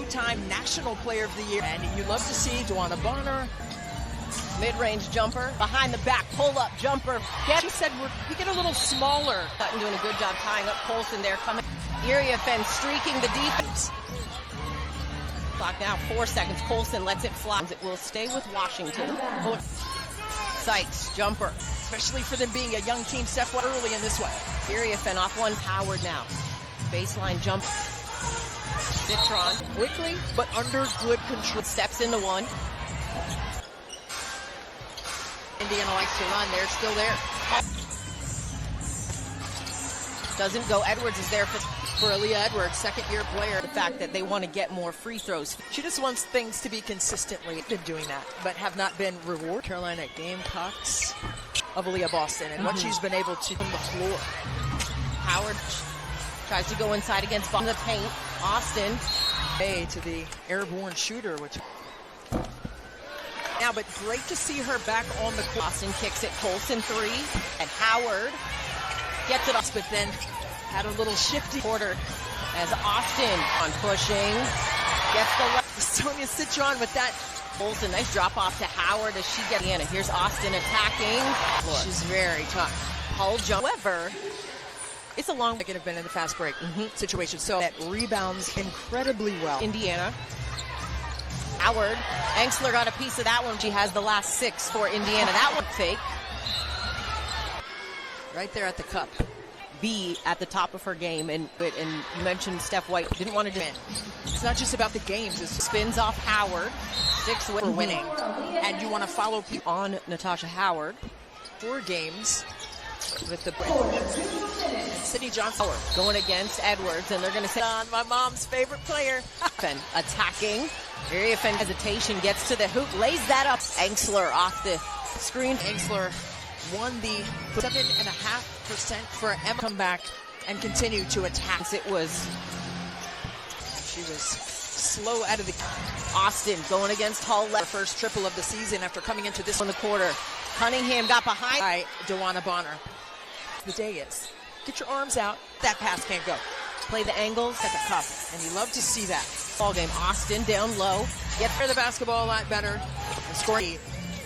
2-time National Player of the Year. And you love to see Bonner. Mid-range jumper, behind the back, pull-up jumper. She said we get a little smaller. Sutton doing a good job tying up Colson there. Coming. Iriafen streaking the defense. Clock now 4 seconds. Colson lets it fly. It will stay with Washington. Sykes, jumper. Especially for them being a young team, step early in this one. Iriafen off one. Howard now. Baseline jump. Citron. Quickly, but under good control. Steps into one. Indiana likes to run. They're still there. Doesn't go. Edwards is there for Aaliyah Edwards, second-year player. The fact that they want to get more free throws. She just wants things to be consistently been doing that, but have not been rewarded. Carolina Gamecocks of Aaliyah Boston and what she's been able to on the floor. Howard tries to go inside against Boston. The paint. Austin. To the airborne shooter, which now, but great to see her back on the court. Austin kicks it. Colson 3. And Howard gets it off, but then had a little shifty quarter as Austin on pushing. Gets the left. Sonia Citron with that. Colson, nice drop off to Howard as she gets in. Here's Austin attacking. She's very tough. Hull jump. However, it's a long. It could have been in the fast break situation. So that rebounds incredibly well. Indiana. Howard. Engsler got a piece of that one. She has the last 6 for Indiana. That one fake. Right there at the cup. B at the top of her game. And you mentioned Steph White didn't want to do it. It's not just about the games. It spins off Howard. 6 for winning. And you want to follow people on Natasha Howard. 4 games with the Sydney Johnson going against Edwards, and they're going to say on my mom's favorite player. Attacking. Iriafen hesitation, gets to the hoop, lays that up. Engsler off the screen. Engsler won the 7.5% for Emma comeback and continue to attack. She was slow out of the. Austin going against Hull. Her first triple of the season after coming into this in the quarter. Cunningham got behind. By DeWanna Bonner. The day is. Get your arms out. That pass can't go. Play the angles at the cup, and you love to see that. Ball game. Austin down low. Get the basketball a lot better. Scoring.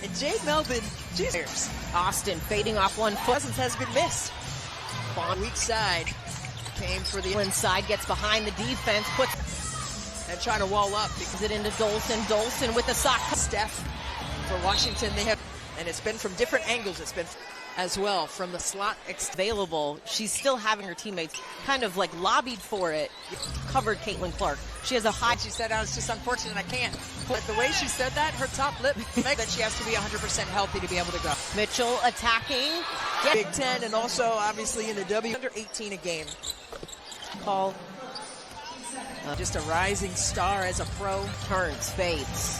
And Jade Melvin, cheers. Austin fading off one foot. Cousins has been missed. On weak side. Came for the inside. Gets behind the defense. Puts and trying to wall up. Because it into Dolson. Dolson with the sock. Steph for Washington. They have, and it's been from different angles. It's been as well from the slot available. She's still having her teammates kind of like lobbied for it. Covered Caitlin Clark. She has a high. She said, it's just unfortunate I can't. But the way she said that, her top lip meant that she has to be 100% healthy to be able to go. Mitchell attacking. Big Ten, and also obviously in the W under 18 a game. Call. Just a rising star as a pro. Turns, fades.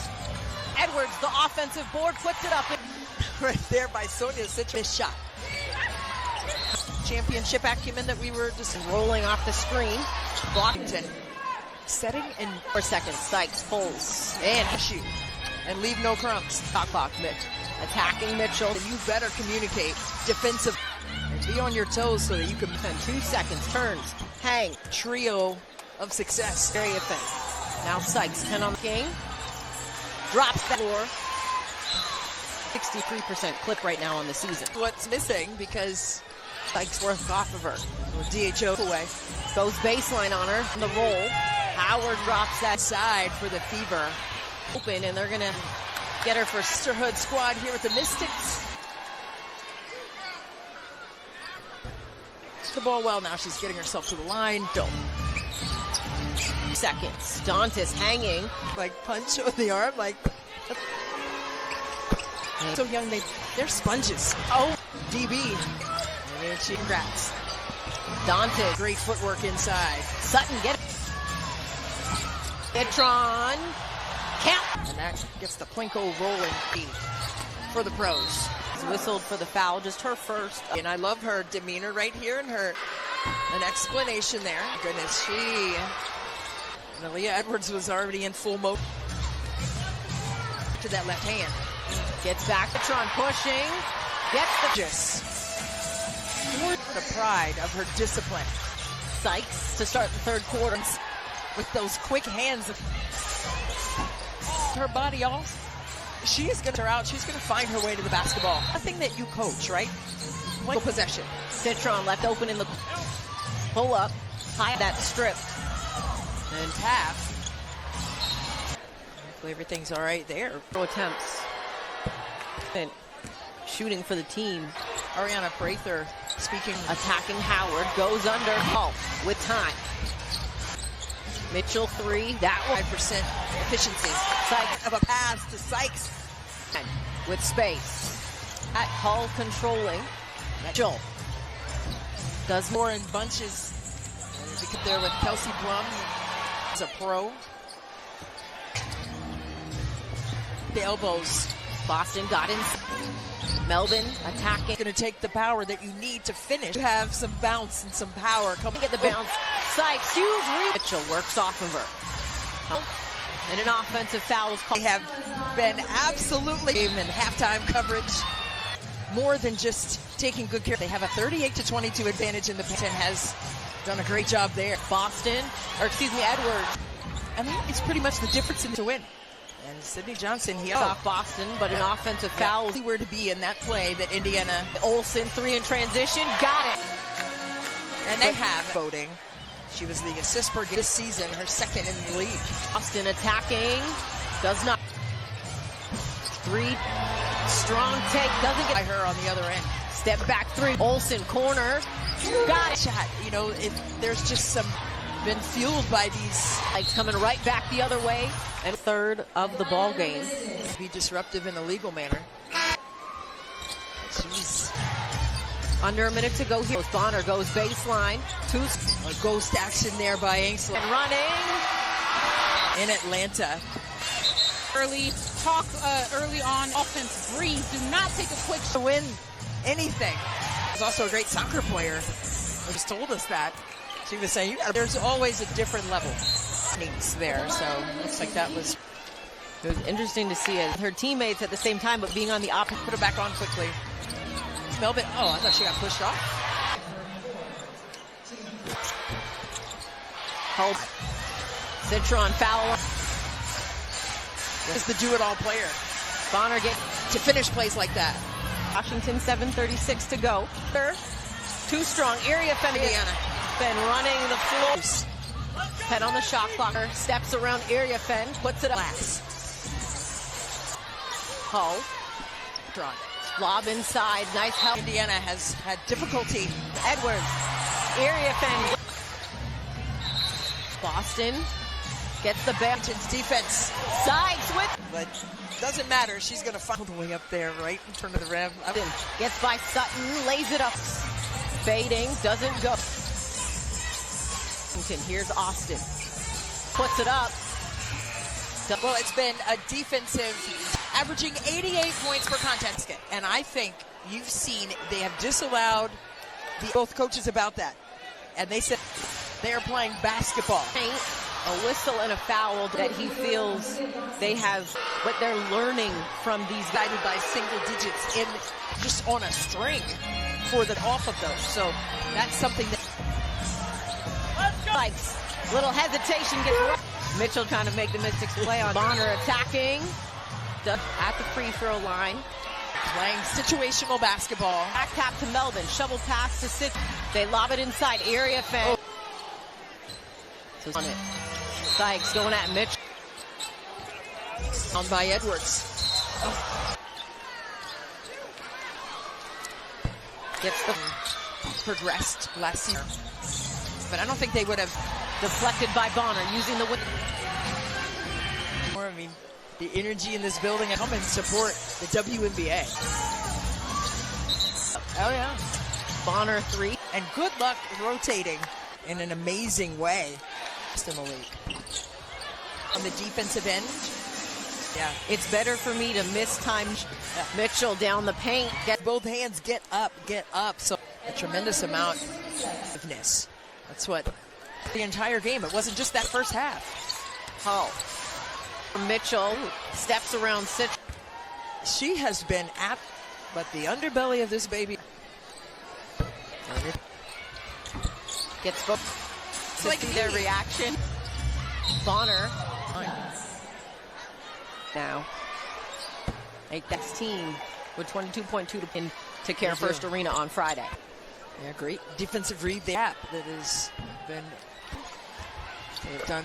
Edwards, the offensive board, puts it up. Right there by Sonia Citron. This shot. Championship acumen that we were just rolling off the screen. Washington setting in 4 seconds. Sykes pulls and shoot and leave no crumbs. Clock, Mitch. Attacking Mitchell. And you better communicate defensive. And be on your toes so that you can defend. 2 seconds. Turns. Hang. Trio of success. Very effective. Now Sykes 10 on the game. Drops that floor. 63% clip right now on the season. What's missing because Sykes worth off of her. DHO away. Goes baseline on her. On the roll. Howard drops that side for the Fever. Open, and they're going to get her for Sisterhood squad here with the Mystics. The ball well now. She's getting herself to the line. Don't. Seconds. Dantas hanging. Like punch on the arm. Like. So young, they're sponges. Oh, DB. And she congrats. Dantas. Great footwork inside. Sutton get it. Citron. Count. And that gets the Plinko rolling for the pros. Whistled for the foul, just her first. And I love her demeanor right here and an explanation there. Goodness, Aaliyah Edwards was already in full mode. To that left hand. Gets back. Citron pushing. Gets the the pride of her discipline. Sykes to start the third quarter. with those quick hands. Her body also. She is going to out. She's going to find her way to the basketball. Nothing that you coach, right? One possession. Citron left open in the pull up. High that strip. And tap. Hopefully everything's all right there. No attempts. And shooting for the team. Ariana Prather speaking. Attacking Howard. Goes under. With time. Mitchell 3. That 5% efficiency. Sykes of a pass to Sykes. With space. At Hull controlling. Mitchell does more in bunches. There with Kelsey Plum. He's a pro. The elbows. Boston got in. Melvin attacking. Going to take the power that you need to finish. You have some bounce and some power. Come get the bounce. Sykes, huge read. Mitchell works off of her. And an offensive foul is called. They have been absolutely in halftime coverage. More than just taking good care. They have a 38-22 advantage in the paint and has done a great job there. Boston, or excuse me, Edwards. I mean, it's pretty much the difference in to win. And Sydney Johnson, he off Boston, but an offensive foul. Where to be in that play that Indiana. Olsen 3 in transition, got it. And they have voting. She was the assist per game this season, her second in the league. Boston attacking, does not. 3, strong take, doesn't get by her on the other end. Step back 3, Olsen corner, got it. Shot, you know, there's just some been fueled by these. Lights coming right back the other way. And third of the ball game. Be disruptive in a legal manner. Jeez. Under a minute to go here. Bonner goes baseline. A ghost action there by Ainsley. And running. In Atlanta. Early on offense. Breathe. Do not take a quick to win anything. She's also a great soccer player. She just told us that. She was saying there's always a different level there, so looks like that was. It was interesting to see her teammates at the same time, but being on the opposite. Put her back on quickly. Melvin, oh, I thought she got pushed off. Hold. Citron foul. This is the do-it-all player. Bonner get to finish plays like that. Washington 7:36 to go. Too strong. Area fend. Indiana. Been running the floor. Head on the shot clock. Steps around area fend. Puts it up. Hull. Strong. Lob inside. Nice help. Indiana has had difficulty. Edwards. Area fend. Boston gets the bench. Defense. Sykes with. But doesn't matter. She's going to find the way up there, right in front of the rim. Gets by Sutton. Lays it up. Fading. Doesn't go. Here's Austin. Puts it up. Well, it's been a defensive, averaging 88 points per contest. And I think you've seen they have disallowed both coaches about that. And they said they are playing basketball. A whistle and a foul that he feels they have, what they're learning from these guided by single digits in just on a string for the off of those. So that's something that. Sykes, little hesitation gets right. Mitchell trying to make the Mystics play on Bonner attacking at the free throw line. Playing situational basketball. Back tap to Melvin, shovel pass to Sid. They lob it inside, area fan. On it. Sykes going at Mitchell. On by Edwards. Gets the progressed last year. But I don't think they would have deflected by Bonner using the I mean, the energy in this building and come and support the WNBA. Oh yeah. Bonner 3. And good luck rotating in an amazing way in the league. On the defensive end. Yeah. It's better for me to miss time. Mitchell down the paint. Both hands get up. So a tremendous amount of ness. That's what the entire game. It wasn't just that first half. Hull. Mitchell steps around Sit. She has been at, but the underbelly of this baby gets booked. To see their reaction. Bonner. Now, that's team with 22.2 to pin to Care First Arena on Friday. Yeah, great defensive read there that has been, they've done.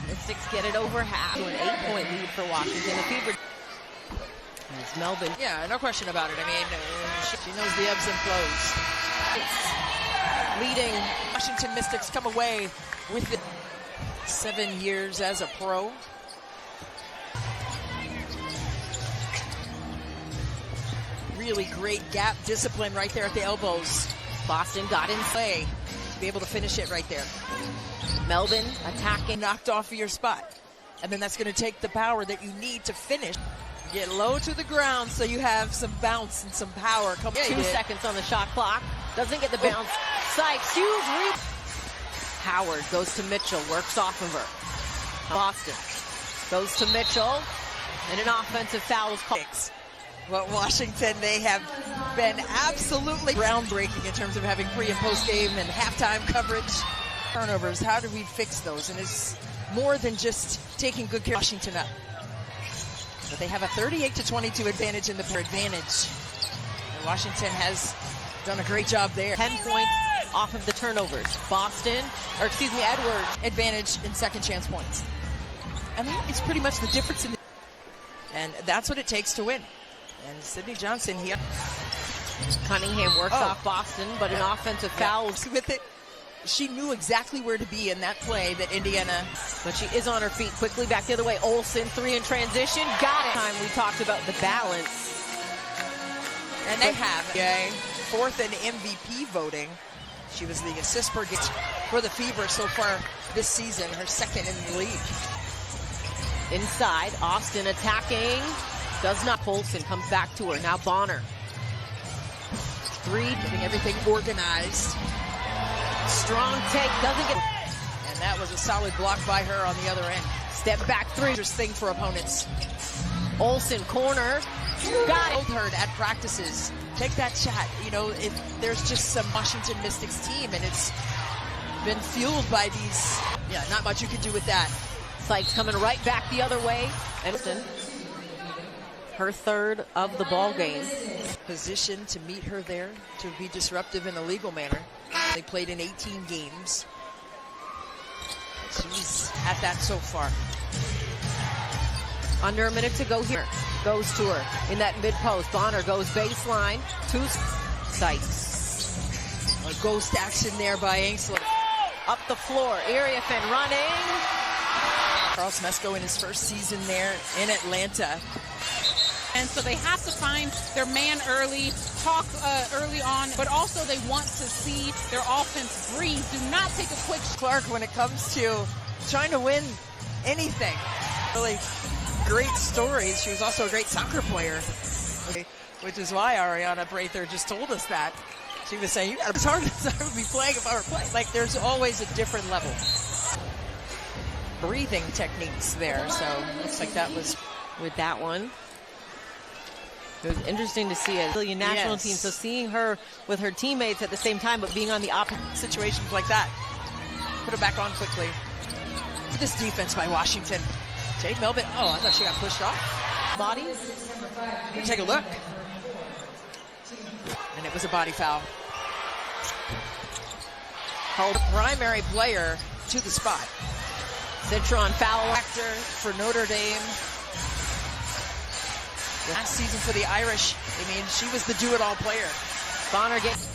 The Six get it over half to an 8-point lead for Washington. The Fever. As Melbourne. Yeah, no question about it. I mean, she knows the ebbs and flows. Leading. Washington Mystics come away with it. 7 years as a pro. Really great gap discipline right there at the elbows. Boston got in play to be able to finish it right there. Melbourne attacking. Knocked off of your spot. And then that's going to take the power that you need to finish. Get low to the ground so you have some bounce and some power. 2 seconds on the shot clock. Doesn't get the bounce. Sykes, huge read. Howard goes to Mitchell, works off of her. Boston goes to Mitchell, and an offensive foul is called. Well, Washington, they have been absolutely groundbreaking in terms of having pre- and post-game and halftime coverage. Turnovers, how do we fix those? And it's more than just taking good care of Washington up. But they have a 38-22 advantage in the advantage. And Washington has done a great job there. 10 points off of the turnovers. Edwards. Advantage in second chance points. I mean, it's pretty much the difference in the, and that's what it takes to win. And Sydney Johnson here. Cunningham works off Boston, but an offensive foul. With it, she knew exactly where to be in that play that Indiana. But she is on her feet quickly back the other way. Olsen, 3 in transition. Got it. Time we talked about the balance. And they have a 4th in MVP voting. She was the assist per game for the Fever so far this season, her 2nd in the league. Inside, Austin attacking. Does not. Olsen comes back to her. Now Bonner. 3, getting everything organized. Strong take, doesn't get. And that was a solid block by her on the other end. Step back 3. Dangerous thing for opponents. Olsen, corner. Got it. Told her at practices, take that shot. You know, there's just some Washington Mystics team, and it's been fueled by these. Yeah, not much you can do with that. Sykes coming right back the other way. And her 3rd of the ball game. Position to meet her there, to be disruptive in a legal manner. They played in 18 games. She's at that so far. Under a minute to go here. Goes to her in that mid-post. Bonner goes baseline. 2 Sykes. A ghost action there by Ainslet. Up the floor. Iriafen running. Carl Smesko in his first season there in Atlanta. And so they have to find their man early, talk early on, but also they want to see their offense breathe. Do not take a quick. Clark, when it comes to trying to win anything. Really great stories. She was also a great soccer player, which is why Ariana Prather just told us that. She was saying, it's hard as I would be playing if I were playing. Like, there's always a different level. Breathing techniques there, so looks like that was with that one. It was interesting to see a Brazilian national team, so seeing her with her teammates at the same time, but being on the opposite situations like that. Put her back on quickly. This defense by Washington. Jade Melvin, I thought she got pushed off. Body. Take a look. And it was a body foul. Hold primary player to the spot. Citron foul actor for Notre Dame. Last season for the Irish, I mean, she was the do-it-all player. Bonner gets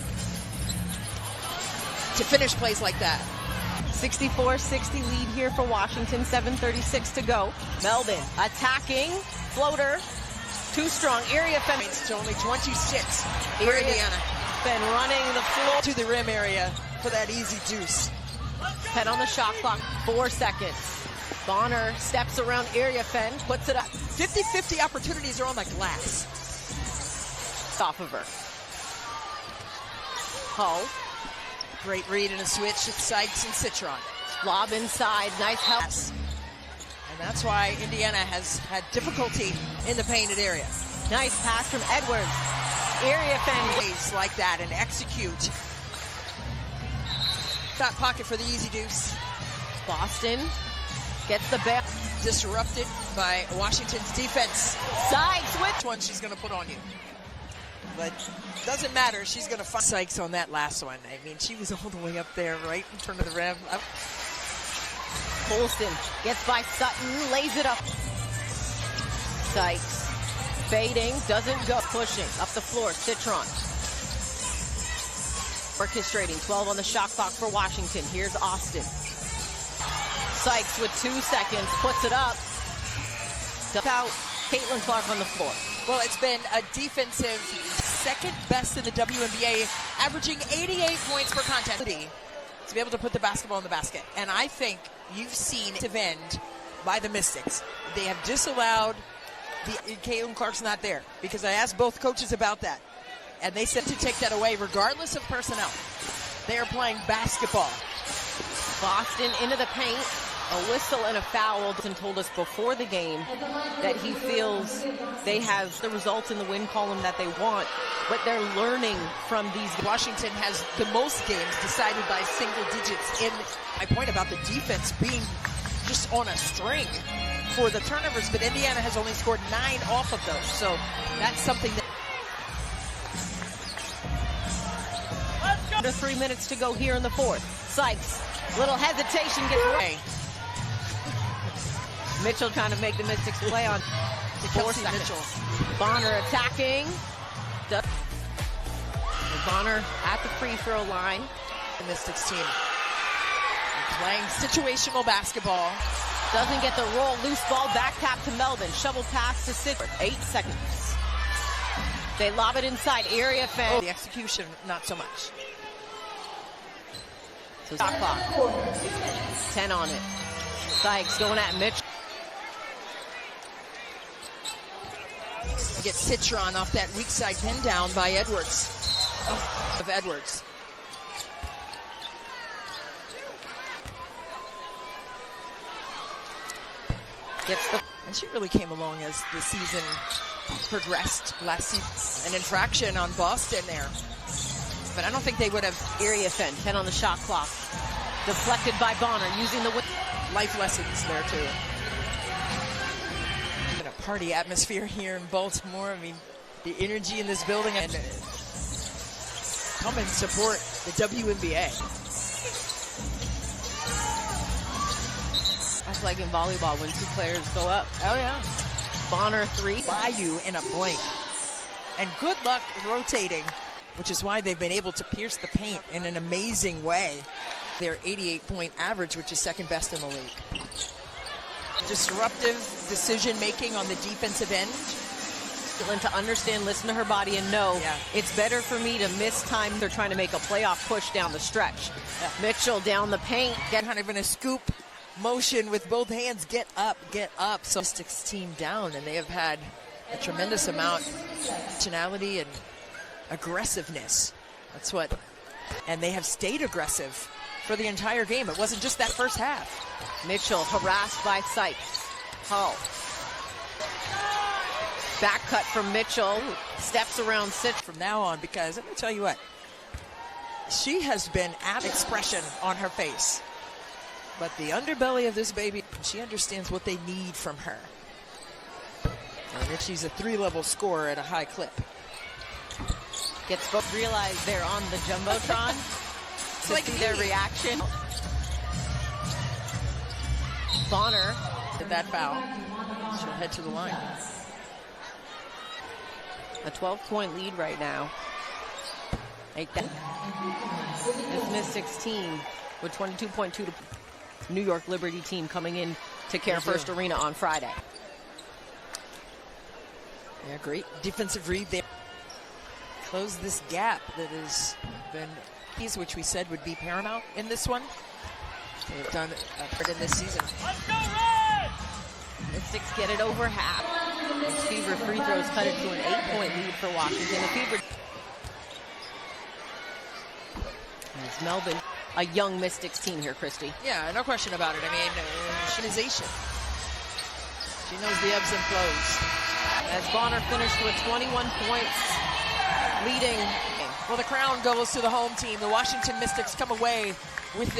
to finish plays like that. 64-60 lead here for Washington, 7:36 to go. Melvin attacking, floater, too strong. Iriafen to only 26 for Indiana. Been running the floor to the rim area for that easy deuce. 10 on the shot clock, 4 seconds. Bonner steps around Iriafen, puts it up. 50-50 opportunities are on the glass. Off of her. Hull. Great read and a switch at Sykes and Citron. Lob inside, nice help. And that's why Indiana has had difficulty in the painted area. Nice pass from Edwards. Iriafen plays like that and execute. That pocket for the easy deuce. Boston gets the back. Disrupted by Washington's defense. Sykes with Which one she's going to put on you? But doesn't matter. She's going to find Sykes on that last one. I mean, she was all the way up there, right in front of the rim. Colson gets by Sutton, lays it up. Sykes fading, doesn't go. Pushing up the floor, Citron. Orchestrating, 12 on the shot clock for Washington. Here's Austin. Sykes with 2 seconds, puts it up. Out, Caitlin Clark on the floor. Well, it's been a defensive second best in the WNBA, averaging 88 points per contest. To be able to put the basketball in the basket. And I think you've seen it end by the Mystics. They have disallowed Caitlin Clark's not there, because I asked both coaches about that. And they said to take that away regardless of personnel. They are playing basketball. Boston into the paint. A whistle and a foul. And told us before the game that he feels they have the results in the win column that they want, but they're learning from these. Washington has the most games decided by single digits. In my point about the defense being just on a string for the turnovers, but Indiana has only scored 9 off of those. So that's something that. Under 3 minutes to go here in the fourth. Sykes, little hesitation, gets away. Mitchell trying to make the Mystics play on 4 seconds. Mitchell. Bonner attacking. Bonner at the free throw line. The Mystics team playing situational basketball. Doesn't get the roll. Loose ball, back tap to Melvin. Shovel pass to Sid. 8 seconds. They lob it inside. Area fan. The execution, not so much. So shot clock. 10 on it. Sykes going at Mitch. Get Citron off that weak side pin down by Edwards. Of Edwards. And she really came along as the season progressed last season. An infraction on Boston there. But I don't think they would have. Area Fen, 10 on the shot clock. Deflected by Bonner, using the life lessons there too. In a party atmosphere here in Baltimore. I mean, the energy in this building, and come and support the WNBA. That's like in volleyball when 2 players go up. Oh yeah. Bonner 3. By you in a blink. And good luck rotating, which is why they've been able to pierce the paint in an amazing way. Their 88-point average, which is second best in the league. Disruptive decision-making on the defensive end. To understand, listen to her body, and know it's better for me to miss time. They're trying to make a playoff push down the stretch. Yeah. Mitchell down the paint. Kind of in a scoop motion with both hands. Get up, get up. So Mystics team down, and they have had a tremendous amount of functionality and aggressiveness. That's what. And they have stayed aggressive for the entire game. It wasn't just that first half. Mitchell harassed by Sykes. Hull. Back cut from Mitchell. Steps around Sit. From now on, because let me tell you what. She has been at expression on her face. But the underbelly of this baby, she understands what they need from her. And she's a 3-level scorer at a high clip. Gets both realize they're on the Jumbotron to see their reaction. Bonner. Did that foul. She'll head to the line. A 12-point lead right now. This Mystics team with 22.2 to New York Liberty team coming in to Care First Arena on Friday. Yeah, great defensive read there. Close this gap that has been, which we said would be paramount in this one. They've done it in this season. Mystics get it over half. And Fever free throws cut it to an 8-point lead for Washington. The Fever. It's Melvin, a young Mystics team here, Christy. Yeah, no question about it. I mean, organization. She knows the ebbs and flows. As Bonner finished with 21 points, leading. Well, the crown goes to the home team. The Washington Mystics come away with